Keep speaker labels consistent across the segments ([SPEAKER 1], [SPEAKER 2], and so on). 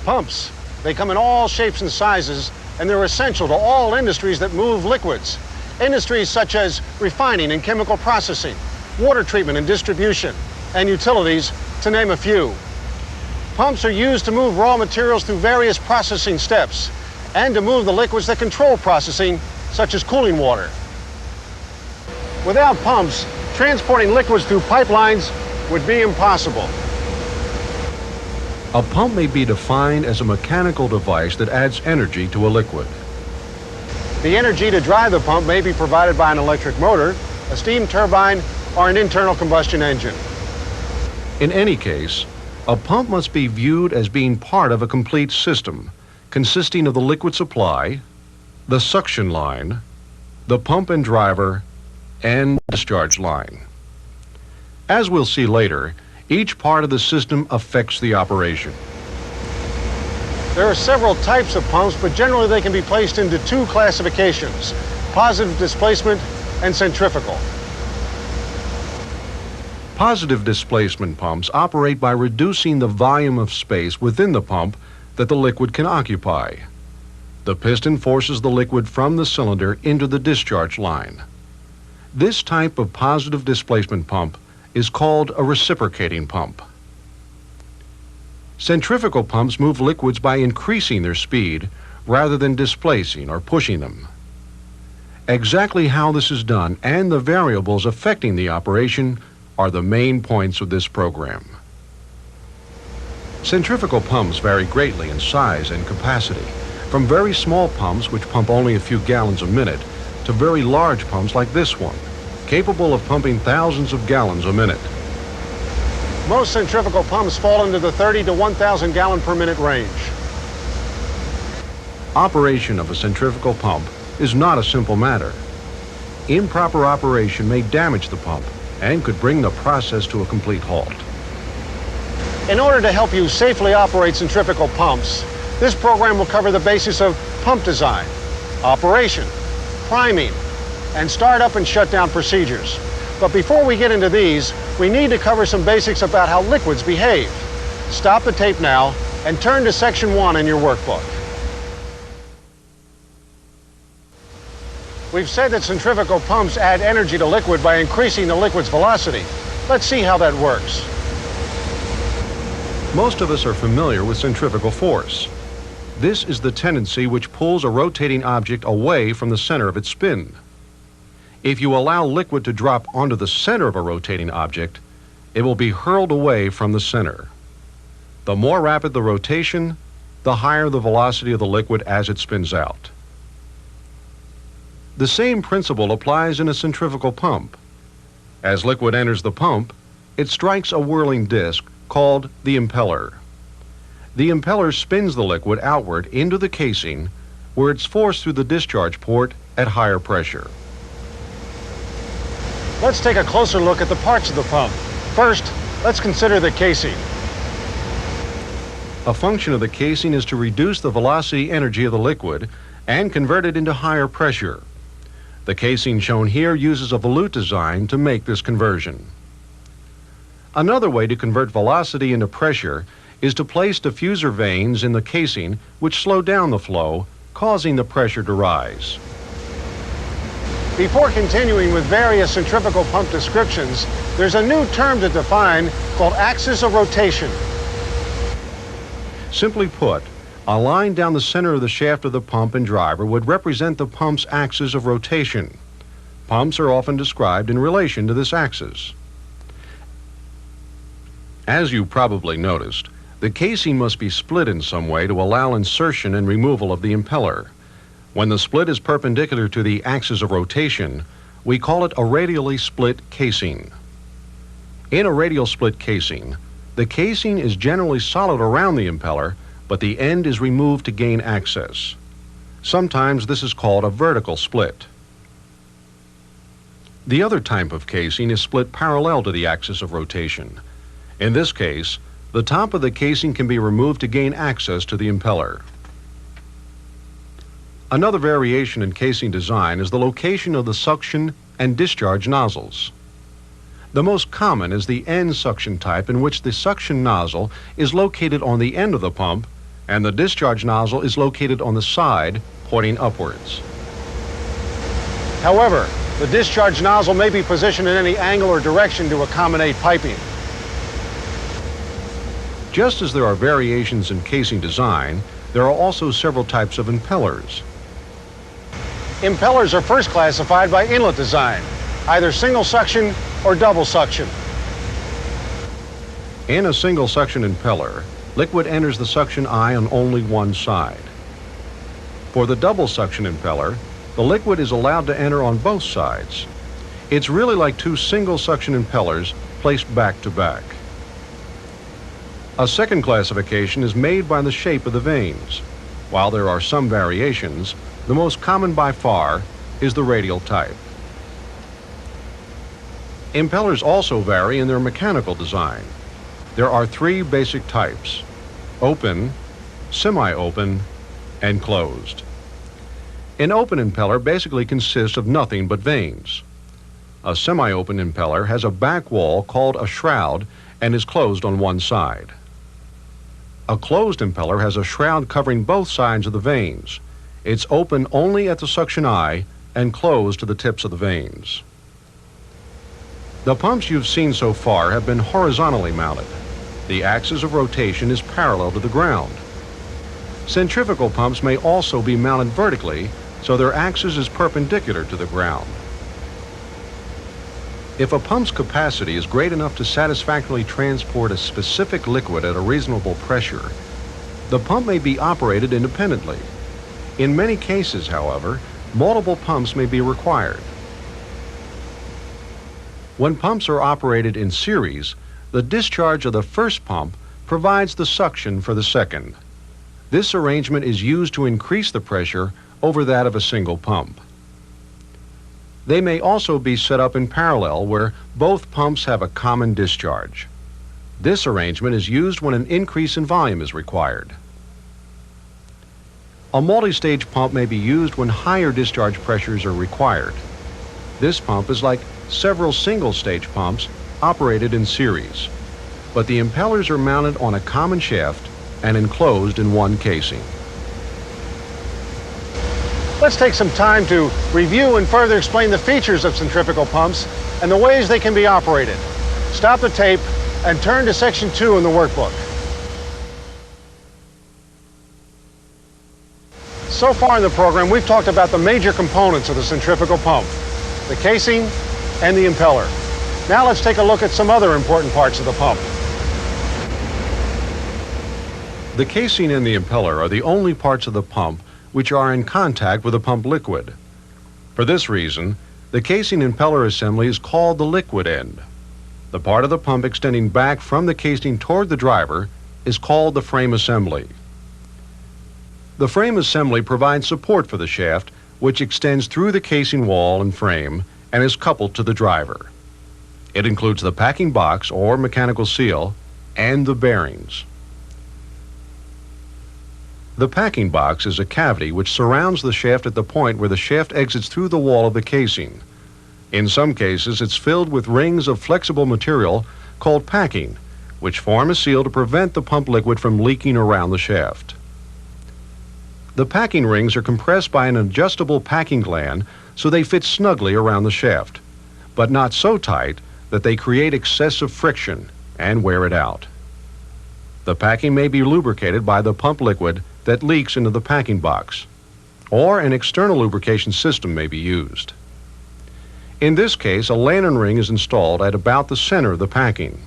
[SPEAKER 1] Pumps. They come in all shapes and sizes, and they're essential to all industries that move liquids. Industries such as refining and chemical processing, water treatment and distribution, and utilities, to name a few. Pumps are used to move raw materials through various processing steps and to move the liquids that control processing, such as cooling water. Without pumps, transporting liquids through pipelines would be impossible.
[SPEAKER 2] A pump may be defined as a mechanical device that adds energy to a liquid.
[SPEAKER 1] The energy to drive the pump may be provided by an electric motor, a steam turbine, or an internal combustion engine.
[SPEAKER 2] In any case, a pump must be viewed as being part of a complete system consisting of the liquid supply, the suction line, the pump and driver, and discharge line. As we'll see later, each part of the system affects the operation.
[SPEAKER 1] There are several types of pumps, but generally they can be placed into two classifications: positive displacement and centrifugal.
[SPEAKER 2] Positive displacement pumps operate by reducing the volume of space within the pump that the liquid can occupy. The piston forces the liquid from the cylinder into the discharge line. This type of positive displacement pump is called a reciprocating pump. Centrifugal pumps move liquids by increasing their speed rather than displacing or pushing them. Exactly how this is done and the variables affecting the operation are the main points of this program. Centrifugal pumps vary greatly in size and capacity, from very small pumps which pump only a few gallons a minute to very large pumps like this one, capable of pumping thousands of gallons a minute.
[SPEAKER 1] Most centrifugal pumps fall into the 30 to 1,000 gallon per minute range.
[SPEAKER 2] Operation of a centrifugal pump is not a simple matter. Improper operation may damage the pump and could bring the process to a complete halt.
[SPEAKER 1] In order to help you safely operate centrifugal pumps, this program will cover the basics of pump design, operation, priming, and startup and shutdown procedures. But before we get into these, we need to cover some basics about how liquids behave. Stop the tape now and turn to section 1 in your workbook. We've said that centrifugal pumps add energy to liquid by increasing the liquid's velocity. Let's see how that works.
[SPEAKER 2] Most of us are familiar with centrifugal force. This is the tendency which pulls a rotating object away from the center of its spin. If you allow liquid to drop onto the center of a rotating object, it will be hurled away from the center. The more rapid the rotation, the higher the velocity of the liquid as it spins out. The same principle applies in a centrifugal pump. As liquid enters the pump, it strikes a whirling disc called the impeller. The impeller spins the liquid outward into the casing, where it's forced through the discharge port at higher pressure.
[SPEAKER 1] Let's take a closer look at the parts of the pump. First, let's consider the casing.
[SPEAKER 2] A function of the casing is to reduce the velocity energy of the liquid and convert it into higher pressure. The casing shown here uses a volute design to make this conversion. Another way to convert velocity into pressure is to place diffuser vanes in the casing which slow down the flow, causing the pressure to rise.
[SPEAKER 1] Before continuing with various centrifugal pump descriptions, there's a new term to define called axis of rotation.
[SPEAKER 2] Simply put, a line down the center of the shaft of the pump and driver would represent the pump's axis of rotation. Pumps are often described in relation to this axis. As you probably noticed, the casing must be split in some way to allow insertion and removal of the impeller. When the split is perpendicular to the axis of rotation, we call it a radially split casing. In a radial split casing, the casing is generally solid around the impeller, but the end is removed to gain access. Sometimes this is called a vertical split. The other type of casing is split parallel to the axis of rotation. In this case, the top of the casing can be removed to gain access to the impeller. Another variation in casing design is the location of the suction and discharge nozzles. The most common is the end suction type, in which the suction nozzle is located on the end of the pump and the discharge nozzle is located on the side, pointing upwards.
[SPEAKER 1] However, the discharge nozzle may be positioned in any angle or direction to accommodate piping.
[SPEAKER 2] Just as there are variations in casing design, there are also several types of impellers.
[SPEAKER 1] Impellers are first classified by inlet design, either single suction or double suction.
[SPEAKER 2] In a single suction impeller, liquid enters the suction eye on only one side. For the double suction impeller, the liquid is allowed to enter on both sides. It's really like two single suction impellers placed back to back. A second classification is made by the shape of the vanes. While there are some variations, the most common by far is the radial type. Impellers also vary in their mechanical design. There are three basic types: open, semi-open, and closed. An open impeller basically consists of nothing but vanes. A semi-open impeller has a back wall called a shroud and is closed on one side. A closed impeller has a shroud covering both sides of the vanes. It's open only at the suction eye and closed to the tips of the vanes. The pumps you've seen so far have been horizontally mounted. The axis of rotation is parallel to the ground. Centrifugal pumps may also be mounted vertically, so their axis is perpendicular to the ground. If a pump's capacity is great enough to satisfactorily transport a specific liquid at a reasonable pressure, the pump may be operated independently. In many cases, however, multiple pumps may be required. When pumps are operated in series, the discharge of the first pump provides the suction for the second. This arrangement is used to increase the pressure over that of a single pump. They may also be set up in parallel where both pumps have a common discharge. This arrangement is used when an increase in volume is required. A multi-stage pump may be used when higher discharge pressures are required. This pump is like several single-stage pumps operated in series, but the impellers are mounted on a common shaft and enclosed in one casing.
[SPEAKER 1] Let's take some time to review and further explain the features of centrifugal pumps and the ways they can be operated. Stop the tape and turn to section 2 in the workbook. So far in the program, we've talked about the major components of the centrifugal pump: the casing and the impeller. Now let's take a look at some other important parts of the pump.
[SPEAKER 2] The casing and the impeller are the only parts of the pump which are in contact with the pump liquid. For this reason, the casing impeller assembly is called the liquid end. The part of the pump extending back from the casing toward the driver is called the frame assembly. The frame assembly provides support for the shaft, which extends through the casing wall and frame and is coupled to the driver. It includes the packing box or mechanical seal and the bearings. The packing box is a cavity which surrounds the shaft at the point where the shaft exits through the wall of the casing. In some cases, it's filled with rings of flexible material called packing, which form a seal to prevent the pump liquid from leaking around the shaft. The packing rings are compressed by an adjustable packing gland so they fit snugly around the shaft, but not so tight that they create excessive friction and wear it out. The packing may be lubricated by the pump liquid that leaks into the packing box, or an external lubrication system may be used. In this case, a lantern ring is installed at about the center of the packing.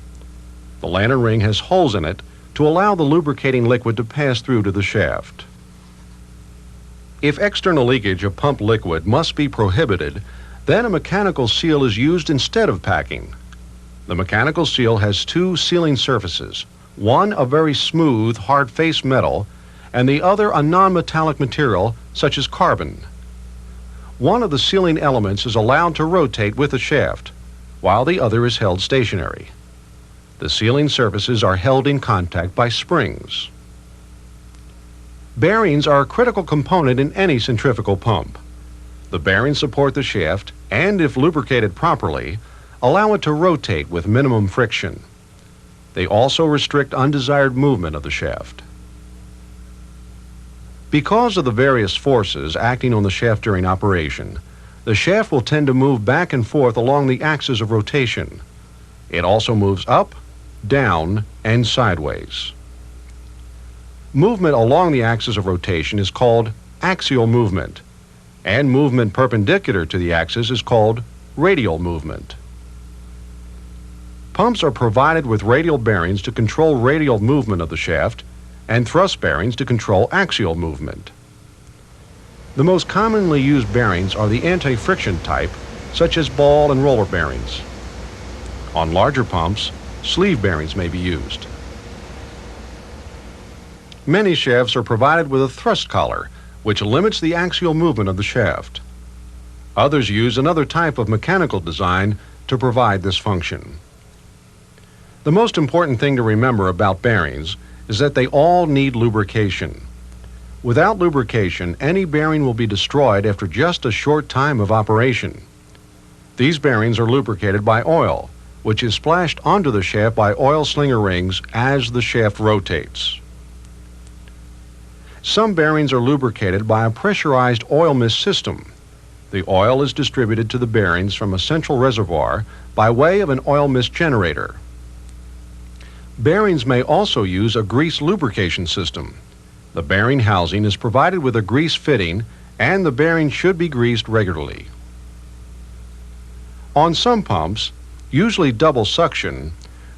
[SPEAKER 2] The lantern ring has holes in it to allow the lubricating liquid to pass through to the shaft. If external leakage of pump liquid must be prohibited, then a mechanical seal is used instead of packing. The mechanical seal has two sealing surfaces, one a very smooth, hard-faced metal, and the other a non-metallic material such as carbon. One of the sealing elements is allowed to rotate with the shaft, while the other is held stationary. The sealing surfaces are held in contact by springs. Bearings are a critical component in any centrifugal pump. The bearings support the shaft and, if lubricated properly, allow it to rotate with minimum friction. They also restrict undesired movement of the shaft. Because of the various forces acting on the shaft during operation, the shaft will tend to move back and forth along the axis of rotation. It also moves up, down, and sideways. Movement along the axis of rotation is called axial movement, and movement perpendicular to the axis is called radial movement. Pumps are provided with radial bearings to control radial movement of the shaft and thrust bearings to control axial movement. The most commonly used bearings are the anti-friction type, such as ball and roller bearings. On larger pumps, sleeve bearings may be used. Many shafts are provided with a thrust collar, which limits the axial movement of the shaft. Others use another type of mechanical design to provide this function. The most important thing to remember about bearings is that they all need lubrication. Without lubrication, any bearing will be destroyed after just a short time of operation. These bearings are lubricated by oil, which is splashed onto the shaft by oil slinger rings as the shaft rotates. Some bearings are lubricated by a pressurized oil mist system. The oil is distributed to the bearings from a central reservoir by way of an oil mist generator. Bearings may also use a grease lubrication system. The bearing housing is provided with a grease fitting, and the bearing should be greased regularly. On some pumps, usually double suction,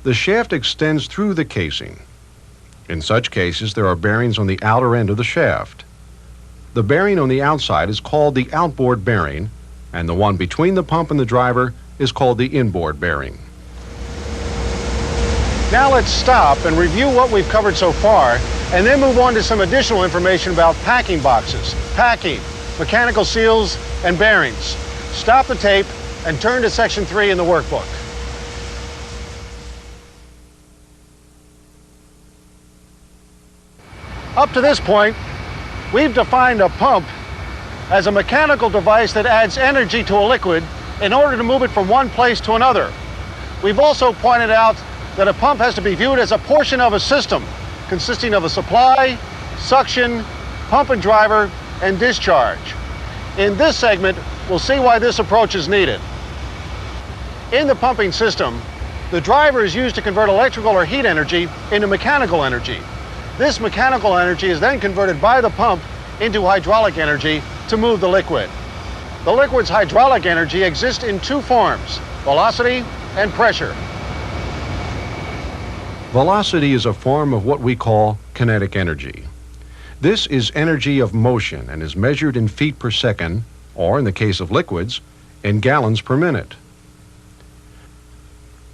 [SPEAKER 2] the shaft extends through the casing. In such cases, there are bearings on the outer end of the shaft. The bearing on the outside is called the outboard bearing, and the one between the pump and the driver is called the inboard bearing.
[SPEAKER 1] Now let's stop and review what we've covered so far, and then move on to some additional information about packing boxes, packing, mechanical seals, and bearings. Stop the tape and turn to section 3 in the workbook. Up to this point, we've defined a pump as a mechanical device that adds energy to a liquid in order to move it from one place to another. We've also pointed out that a pump has to be viewed as a portion of a system consisting of a supply, suction, pump and driver, and discharge. In this segment, we'll see why this approach is needed. In the pumping system, the driver is used to convert electrical or heat energy into mechanical energy. This mechanical energy is then converted by the pump into hydraulic energy to move the liquid. The liquid's hydraulic energy exists in two forms, velocity and pressure.
[SPEAKER 2] Velocity is a form of what we call kinetic energy. This is energy of motion and is measured in feet per second, or in the case of liquids, in gallons per minute.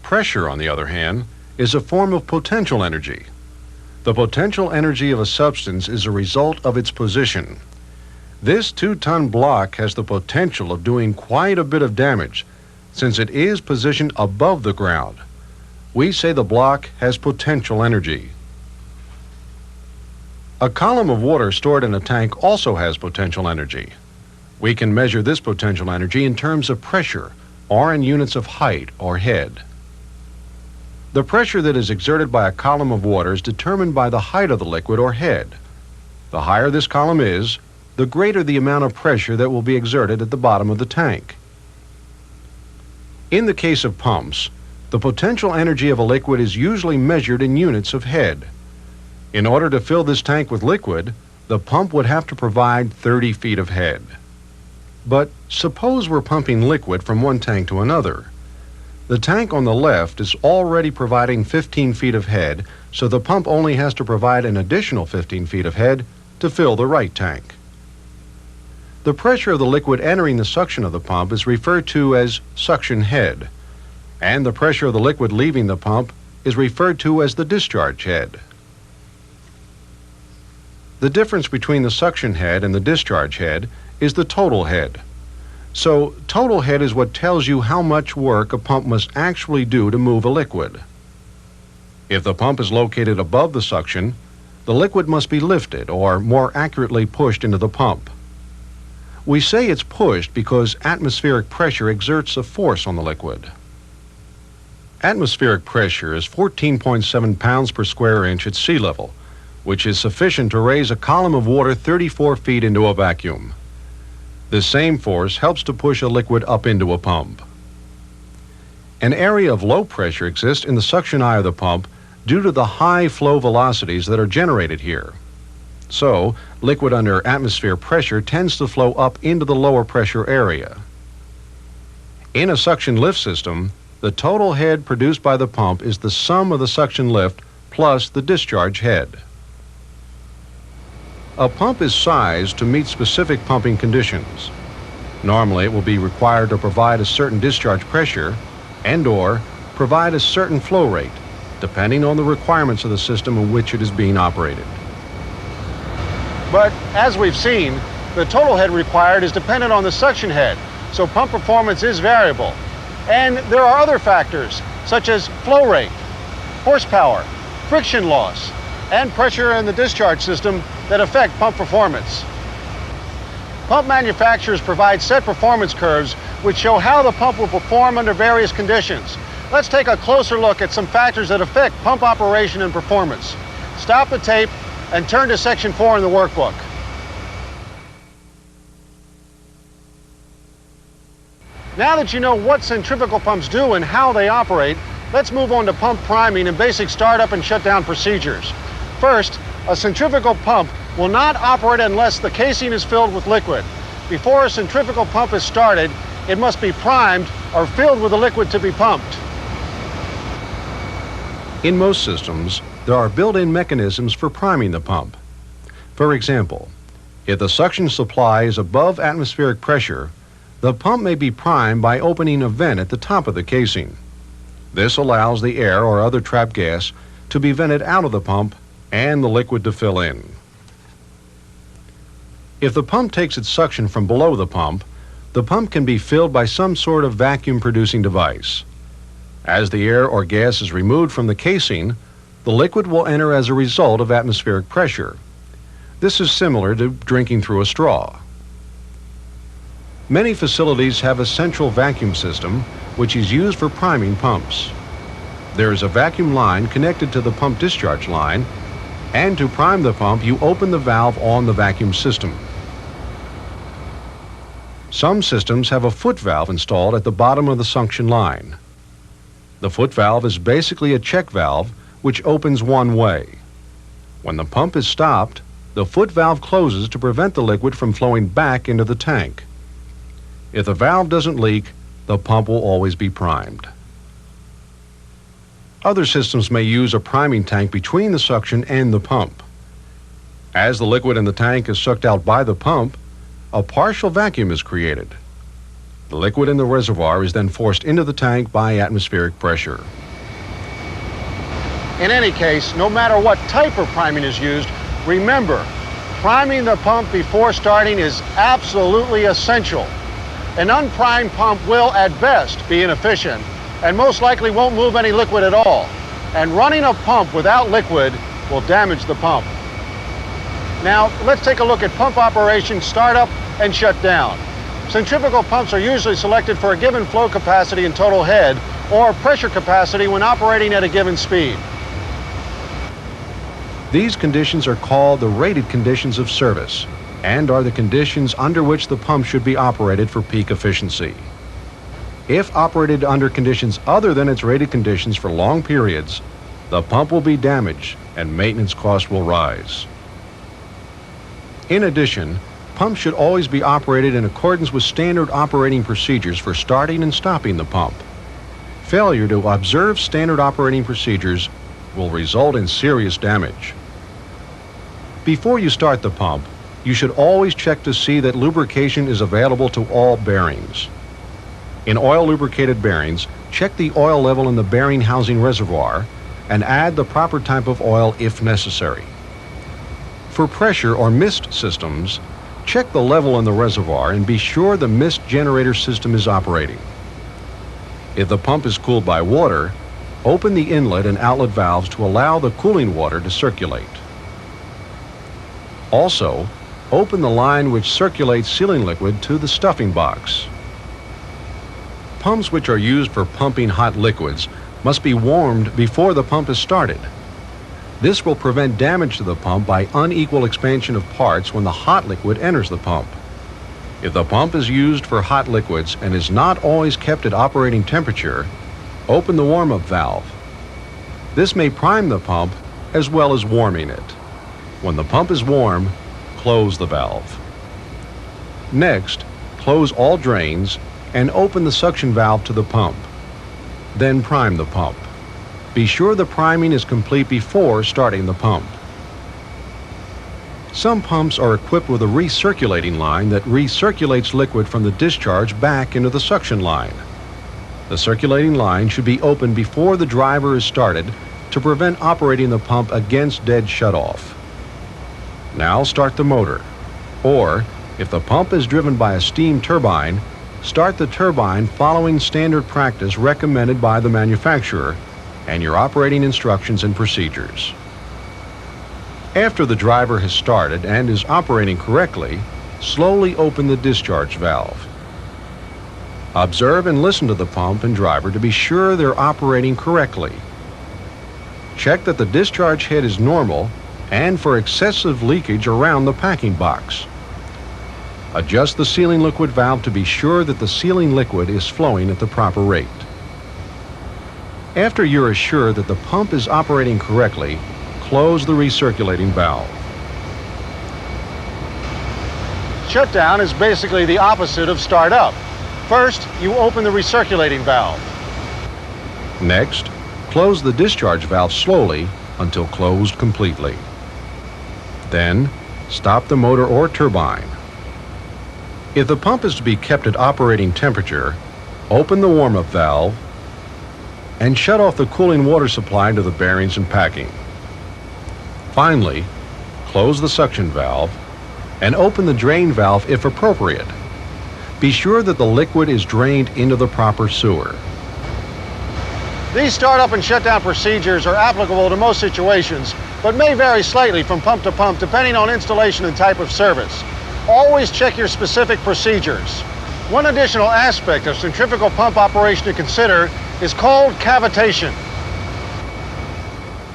[SPEAKER 2] Pressure, on the other hand, is a form of potential energy. The potential energy of a substance is a result of its position. This 2-ton block has the potential of doing quite a bit of damage, since it is positioned above the ground. We say the block has potential energy. A column of water stored in a tank also has potential energy. We can measure this potential energy in terms of pressure, or in units of height or head. The pressure that is exerted by a column of water is determined by the height of the liquid or head. The higher this column is, the greater the amount of pressure that will be exerted at the bottom of the tank. In the case of pumps, the potential energy of a liquid is usually measured in units of head. In order to fill this tank with liquid, the pump would have to provide 30 feet of head. But suppose we're pumping liquid from one tank to another. The tank on the left is already providing 15 feet of head, so the pump only has to provide an additional 15 feet of head to fill the right tank. The pressure of the liquid entering the suction of the pump is referred to as suction head, and the pressure of the liquid leaving the pump is referred to as the discharge head. The difference between the suction head and the discharge head is the total head. So, total head is what tells you how much work a pump must actually do to move a liquid. If the pump is located above the suction, the liquid must be lifted, or more accurately pushed into the pump. We say it's pushed because atmospheric pressure exerts a force on the liquid. Atmospheric pressure is 14.7 pounds per square inch at sea level, which is sufficient to raise a column of water 34 feet into a vacuum. This same force helps to push a liquid up into a pump. An area of low pressure exists in the suction eye of the pump due to the high flow velocities that are generated here. So, liquid under atmosphere pressure tends to flow up into the lower pressure area. In a suction lift system, the total head produced by the pump is the sum of the suction lift plus the discharge head. A pump is sized to meet specific pumping conditions. Normally, it will be required to provide a certain discharge pressure and/or provide a certain flow rate, depending on the requirements of the system in which it is being operated.
[SPEAKER 1] But as we've seen, the total head required is dependent on the suction head, so pump performance is variable. And there are other factors, such as flow rate, horsepower, friction loss, and pressure in the discharge system that affect pump performance. Pump manufacturers provide set performance curves which show how the pump will perform under various conditions. Let's take a closer look at some factors that affect pump operation and performance. Stop the tape and turn to section 4 in the workbook. Now that you know what centrifugal pumps do and how they operate, let's move on to pump priming and basic startup and shutdown procedures. First, a centrifugal pump will not operate unless the casing is filled with liquid. Before a centrifugal pump is started, it must be primed or filled with the liquid to be pumped.
[SPEAKER 2] In most systems, there are built-in mechanisms for priming the pump. For example, if the suction supply is above atmospheric pressure, the pump may be primed by opening a vent at the top of the casing. This allows the air or other trapped gas to be vented out of the pump and the liquid to fill in. If the pump takes its suction from below the pump can be filled by some sort of vacuum-producing device. As the air or gas is removed from the casing, the liquid will enter as a result of atmospheric pressure. This is similar to drinking through a straw. Many facilities have a central vacuum system which is used for priming pumps. There is a vacuum line connected to the pump discharge line, and to prime the pump, you open the valve on the vacuum system. Some systems have a foot valve installed at the bottom of the suction line. The foot valve is basically a check valve which opens one way. When the pump is stopped, the foot valve closes to prevent the liquid from flowing back into the tank. If the valve doesn't leak, the pump will always be primed. Other systems may use a priming tank between the suction and the pump. As the liquid in the tank is sucked out by the pump, a partial vacuum is created. The liquid in the reservoir is then forced into the tank by atmospheric pressure.
[SPEAKER 1] In any case, no matter what type of priming is used, remember, priming the pump before starting is absolutely essential. An unprimed pump will, at best, be inefficient and most likely won't move any liquid at all. And running a pump without liquid will damage the pump. Now, let's take a look at pump operation, startup, and shutdown. Centrifugal pumps are usually selected for a given flow capacity and total head, or pressure capacity when operating at a given speed.
[SPEAKER 2] These conditions are called the rated conditions of service and are the conditions under which the pump should be operated for peak efficiency. If operated under conditions other than its rated conditions for long periods, the pump will be damaged and maintenance costs will rise. In addition, pumps should always be operated in accordance with standard operating procedures for starting and stopping the pump. Failure to observe standard operating procedures will result in serious damage. Before you start the pump, you should always check to see that lubrication is available to all bearings. In oil-lubricated bearings, check the oil level in the bearing housing reservoir and add the proper type of oil if necessary. For pressure or mist systems, check the level in the reservoir and be sure the mist generator system is operating. If the pump is cooled by water, open the inlet and outlet valves to allow the cooling water to circulate. Also, open the line which circulates sealing liquid to the stuffing box. Pumps which are used for pumping hot liquids must be warmed before the pump is started. This will prevent damage to the pump by unequal expansion of parts when the hot liquid enters the pump. If the pump is used for hot liquids and is not always kept at operating temperature, open the warm-up valve. This may prime the pump as well as warming it. When the pump is warm, close the valve. Next, close all drains and open the suction valve to the pump. Then prime the pump. Be sure the priming is complete before starting the pump. Some pumps are equipped with a recirculating line that recirculates liquid from the discharge back into the suction line. The circulating line should be opened before the driver is started to prevent operating the pump against dead shutoff. Now start the motor. Or, if the pump is driven by a steam turbine, start the turbine following standard practice recommended by the manufacturer and your operating instructions and procedures. After the driver has started and is operating correctly, slowly open the discharge valve. Observe and listen to the pump and driver to be sure they're operating correctly. Check that the discharge head is normal and for excessive leakage around the packing box. Adjust the sealing liquid valve to be sure that the sealing liquid is flowing at the proper rate. After you're assured that the pump is operating correctly, close the recirculating valve.
[SPEAKER 1] Shutdown is basically the opposite of startup. First, you open the recirculating valve.
[SPEAKER 2] Next, close the discharge valve slowly until closed completely. Then, stop the motor or turbine. If the pump is to be kept at operating temperature, open the warm-up valve and shut off the cooling water supply to the bearings and packing. Finally, close the suction valve and open the drain valve if appropriate. Be sure that the liquid is drained into the proper sewer.
[SPEAKER 1] These startup and shutdown procedures are applicable to most situations, but may vary slightly from pump to pump depending on installation and type of service. Always check your specific procedures. One additional aspect of centrifugal pump operation to consider is called cavitation.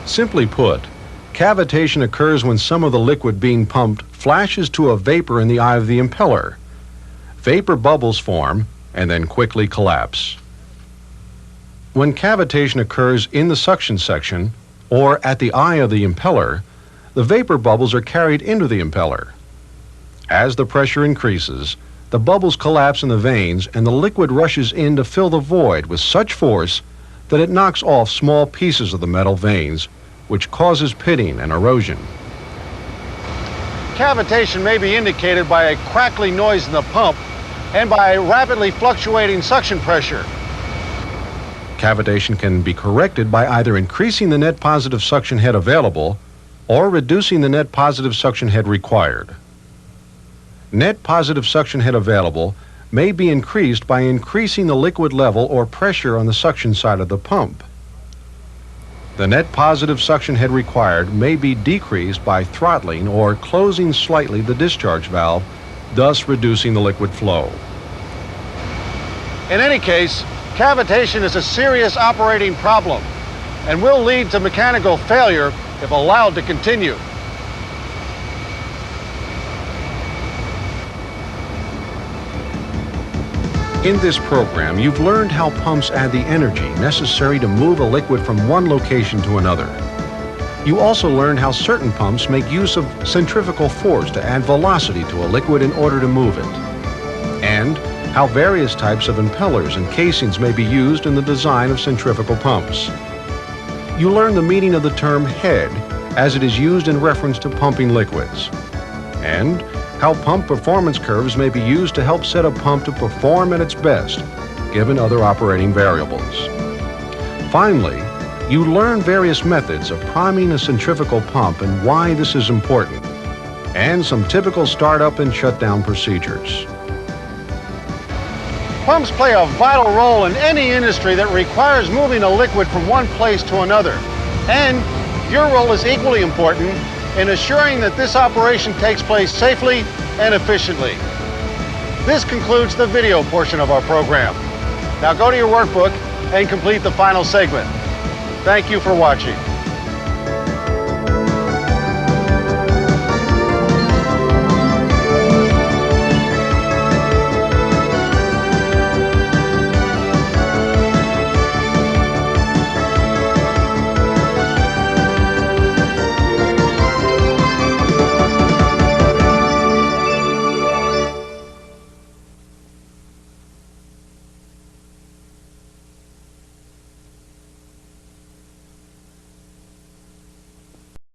[SPEAKER 2] Simply put, cavitation occurs when some of the liquid being pumped flashes to a vapor in the eye of the impeller. Vapor bubbles form and then quickly collapse. When cavitation occurs in the suction section or at the eye of the impeller, the vapor bubbles are carried into the impeller. As the pressure increases, the bubbles collapse in the vanes and the liquid rushes in to fill the void with such force that it knocks off small pieces of the metal vanes, which causes pitting and erosion.
[SPEAKER 1] Cavitation may be indicated by a crackling noise in the pump and by rapidly fluctuating suction pressure.
[SPEAKER 2] Cavitation can be corrected by either increasing the net positive suction head available or reducing the net positive suction head required. Net positive suction head available may be increased by increasing the liquid level or pressure on the suction side of the pump. The net positive suction head required may be decreased by throttling or closing slightly the discharge valve, thus reducing the liquid flow.
[SPEAKER 1] In any case, cavitation is a serious operating problem and will lead to mechanical failure if allowed to continue.
[SPEAKER 2] In this program, you've learned how pumps add the energy necessary to move a liquid from one location to another. You also learned how certain pumps make use of centrifugal force to add velocity to a liquid in order to move it, and how various types of impellers and casings may be used in the design of centrifugal pumps. You learned the meaning of the term head as it is used in reference to pumping liquids, and how pump performance curves may be used to help set a pump to perform at its best, given other operating variables. Finally, you learn various methods of priming a centrifugal pump and why this is important, and some typical startup and shutdown procedures.
[SPEAKER 1] Pumps play a vital role in any industry that requires moving a liquid from one place to another. And your role is equally important in assuring that this operation takes place safely and efficiently. This concludes the video portion of our program. Now go to your workbook and complete the final segment. Thank you for watching.